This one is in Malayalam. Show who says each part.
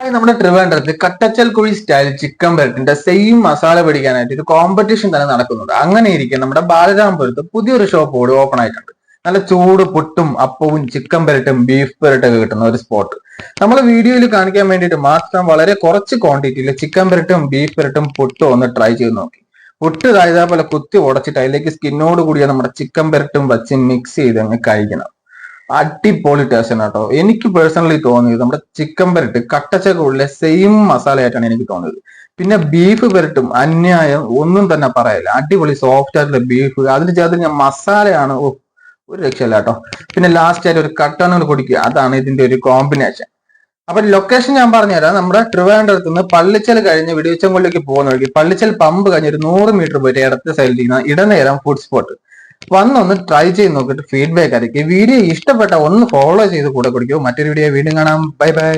Speaker 1: നമ്മുടെ ട്രിവാൻഡ്രത്ത് കട്ടച്ചൽ കുഴി സ്റ്റൈൽ ചിക്കൻ പെരട്ടിന്റെ സെയിം മസാല പിടിക്കാനായിട്ട് ഒരു കോമ്പറ്റീഷൻ തന്നെ നടക്കുന്നുണ്ട്. അങ്ങനെ ഇരിക്കും നമ്മുടെ ബാലരാമപുരത്ത് പുതിയൊരു ഷോപ്പ് കൂടി ഓപ്പൺ ആയിട്ടുണ്ട്. നല്ല ചൂട് പുട്ടും അപ്പവും ചിക്കൻ പെരട്ടും ബീഫ് പെരട്ടൊക്കെ കിട്ടുന്ന ഒരു സ്പോട്ട്. നമ്മൾ വീഡിയോയിൽ കാണിക്കാൻ വേണ്ടിയിട്ട് മാത്രം വളരെ കുറച്ച് ക്വാണ്ടിറ്റിയിൽ ചിക്കൻ പെരട്ടും ബീഫ് പെരട്ടും പുട്ടും ഒന്ന് ട്രൈ ചെയ്ത് നോക്കി. പുട്ട് പോലെ കുത്തി ഉടച്ചിട്ട് അതിലേക്ക് സ്കിന്നോട് കൂടിയ നമ്മുടെ ചിക്കൻ പെരട്ടും വച്ച് മിക്സ് ചെയ്ത് അങ്ങ് കഴിക്കണം. അടിപൊളി ടേസ്റ്റ് ആണ് കേട്ടോ. എനിക്ക് പേഴ്സണലി തോന്നിയത് നമ്മുടെ ചിക്കൻ പെരട്ട് കട്ടച്ചക്കുള്ളിലെ സെയിം മസാലയായിട്ടാണ് എനിക്ക് തോന്നിയത്. പിന്നെ ബീഫ് പെരട്ടും അന്യായം ഒന്നും തന്നെ പറയല്ല. അടിപൊളി സോഫ്റ്റ് ആയിട്ടുള്ള ബീഫ്, അതിന് ചേർത്ത് ഞാൻ മസാലയാണ് ഒരു രക്ഷയില്ല കേട്ടോ. പിന്നെ ലാസ്റ്റ് ആയിട്ട് ഒരു കട്ടനൂർ കുടിക്കുക, അതാണ് ഇതിന്റെ ഒരു കോമ്പിനേഷൻ. അപ്പൊ ലൊക്കേഷൻ ഞാൻ പറഞ്ഞുതരാം. നമ്മുടെ ട്രിവാൻഡ്രത്ത് നിന്ന് പള്ളിച്ചൽ കഴിഞ്ഞ് വെടിവെച്ചൻകൊള്ളിലേക്ക് പോകുന്ന വഴിക്ക് പള്ളിച്ചൽ പമ്പ് കഴിഞ്ഞ് ഒരു 100 മീറ്റർ പോയിട്ട് ഇടത്തെ സൈഡിൽ ഇരിക്കുന്ന ഇടനേരം ഫുഡ് സ്പോട്ട്. വന്നൊന്ന് ട്രൈ ചെയ്ത് നോക്കിയിട്ട് ഫീഡ്ബാക്ക് അറിയിക്കും. വീഡിയോ ഇഷ്ടപ്പെട്ട ഒന്ന് ഫോളോ ചെയ്ത് കൂടെ കൊടുക്കൂ. മറ്റൊരു വീഡിയോ വീണ്ടും കാണാം. Bye bye.